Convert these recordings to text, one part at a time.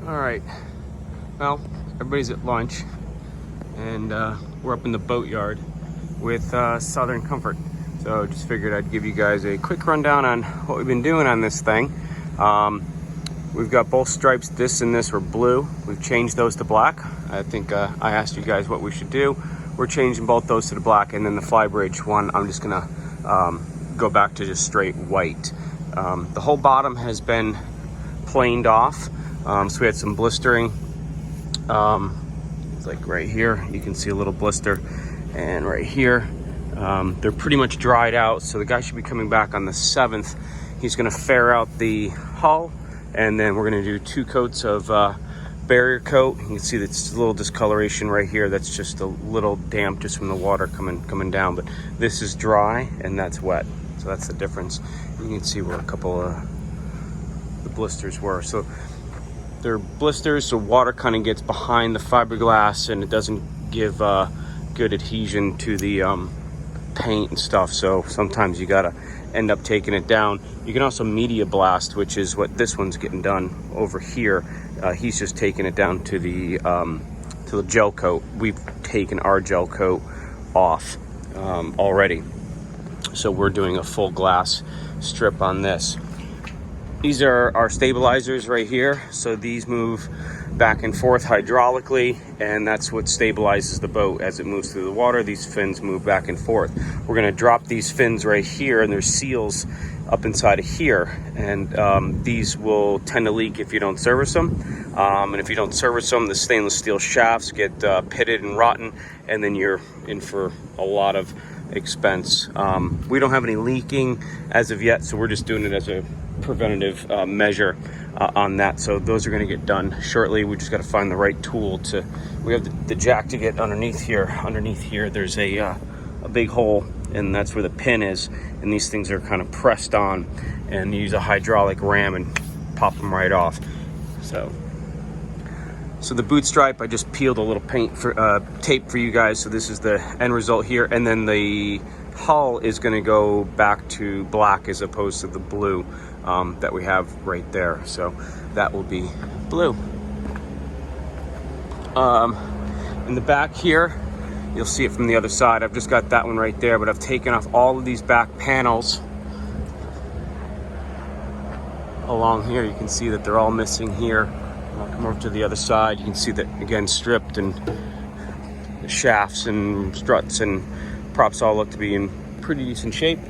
All right, well, everybody's at lunch, and we're up in the boatyard with Southern Comfort. So just figured I'd give you guys a quick rundown on what we've been doing on this thing. We've got both stripes, this and this were blue. We've changed those to black. I think I asked you guys what we should do. We're changing both those to the black, and then the flybridge one, I'm just gonna go back to just straight white. The whole bottom has been planed off. So we had some blistering, it's like right here, you can see a little blister, and right here. They're pretty much dried out, so the guy should be coming back on the 7th. He's gonna fair out the hull, and then we're gonna do 2 coats of barrier coat. You can see that's a little discoloration right here. That's just a little damp just from the water coming down, but this is dry and that's wet. So that's the difference. You can see where a couple of the blisters were. So they're blisters, so water kind of gets behind the fiberglass and it doesn't give good adhesion to the paint and stuff. So sometimes you gotta end up taking it down. You can also media blast, which is what this one's getting done over here. He's just taking it down to the gel coat. We've taken our gel coat off already. So we're doing a full glass strip on this. These are our stabilizers right here. So these move back and forth hydraulically, and that's what stabilizes the boat as it moves through the water. These fins move back and forth. We're gonna drop these fins right here, and there's seals up inside of here, and these will tend to leak if you don't service them. And if you don't service them, the stainless steel shafts get pitted and rotten, and then you're in for a lot of expense. We don't have any leaking as of yet, so we're just doing it as a preventative measure on that. So those are going to get done shortly. We just got to find the right tool to. We have the jack to get underneath here. Underneath here, there's a big hole, and that's where the pin is. And these things are kind of pressed on, and you use a hydraulic ram and pop them right off. So the boot stripe, I just peeled a little paint for tape for you guys. So this is the end result here, and then the hull is going to go back to black as opposed to the blue that we have right there. So that will be blue. In the back here, you'll see it from the other side. I've just got that one right there, but I've taken off all of these back panels along here. You can see that they're all missing here. I'll come over to the other side. You can see that again, stripped, and the shafts and struts and props all look to be in pretty decent shape.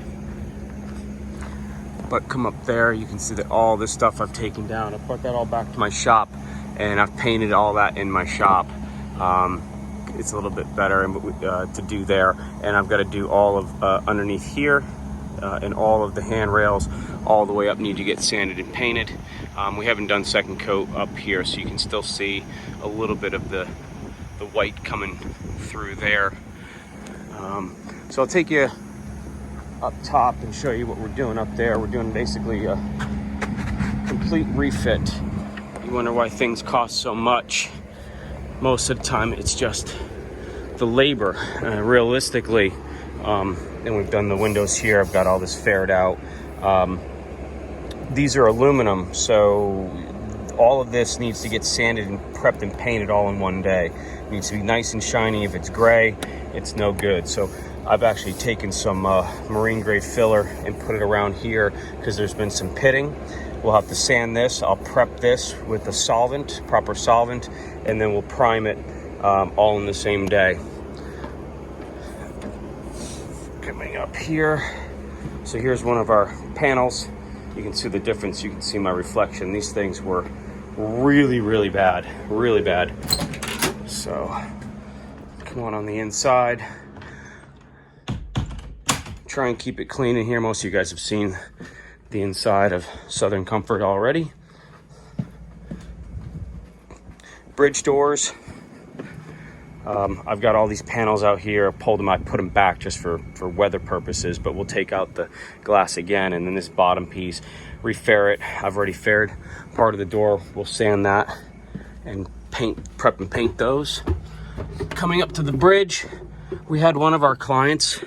But come up there, you can see that all this stuff I've taken down. I brought that all back to my shop, and I've painted all that in my shop. It's a little bit better to do there, and I've got to do all of underneath here, and all of the handrails all the way up need to get sanded and painted. We haven't done second coat up here, so you can still see a little bit of the white coming through there. So I'll take you up top and show you what we're doing up there. We're doing basically a complete refit. You wonder why things cost so much. Most of the time it's just the labor. Realistically, and we've done the windows here. I've got all this faired out. These are aluminum, so all of this needs to get sanded and prepped and painted all in one day. It needs to be nice and shiny. If it's gray, it's no good. So I've actually taken some marine grade filler and put it around here because there's been some pitting. We'll have to sand this. I'll prep this with a solvent, proper solvent, and then we'll prime it all in the same day. Coming up here. So here's one of our panels. You can see the difference. You can see my reflection. These things were really, really bad. Really bad. So come on the inside. Try and keep it clean in here. Most of you guys have seen the inside of Southern Comfort already. Bridge doors. I've got all these panels out here. I pulled them, I put them back just for weather purposes, but we'll take out the glass again, and then this bottom piece, refair it. I've already faired part of the door. We'll sand that and prep and paint those. Coming up to the bridge, we had one of our clients,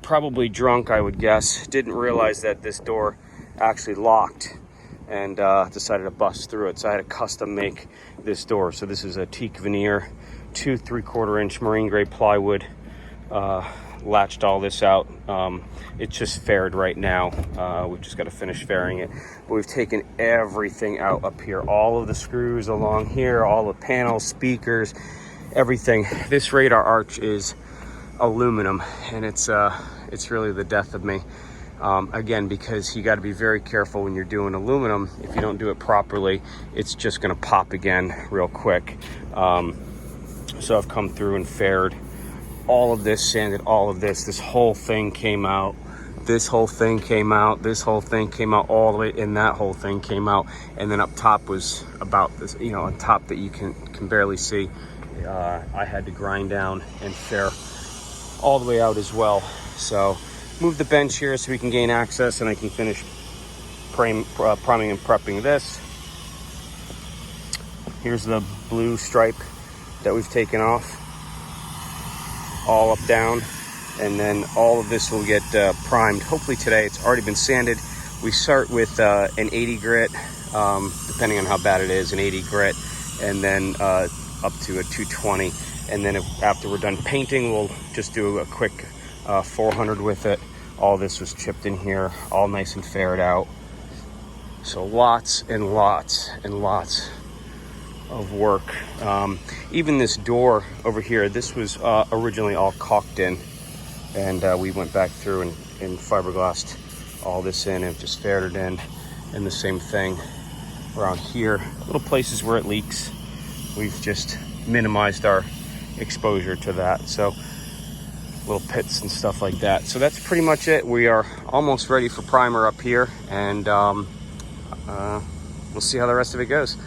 probably drunk I would guess, didn't realize that this door actually locked and decided to bust through it. So I had to custom make this door. So this is a teak veneer, 2 3/4 inch marine grade plywood. Latched all this out. It's just faired right now. We've just got to finish fairing it. But we've taken everything out up here. All of the screws along here, all the panels, speakers, everything. This radar arch is aluminum, and it's really the death of me. Again, because you got to be very careful when you're doing aluminum. If you don't do it properly, it's just going to pop again real quick. So I've come through and faired all of this, sanded all of this. This whole thing came out. This whole thing came out. This whole thing came out all the way, and that whole thing came out. And then up top was about this, you know, on top that you can barely see. I had to grind down and fair all the way out as well. So move the bench here so we can gain access, and I can finish priming and prepping this. Here's the blue stripe that we've taken off, all up down, and then all of this will get primed hopefully today. It's already been sanded. We start with an 80 grit, depending on how bad it is, an 80 grit, and then up to a 220. And then after we're done painting, we'll just do a quick 400 with it. All this was chipped in here, all nice and faired out. So lots and lots and lots of work. Even this door over here, this was originally all caulked in, and we went back through and fiberglassed all this in and just faired it in. And the same thing around here, little places where it leaks, we've just minimized our exposure to that. So little pits and stuff like that. So that's pretty much it. We are almost ready for primer up here, and we'll see how the rest of it goes.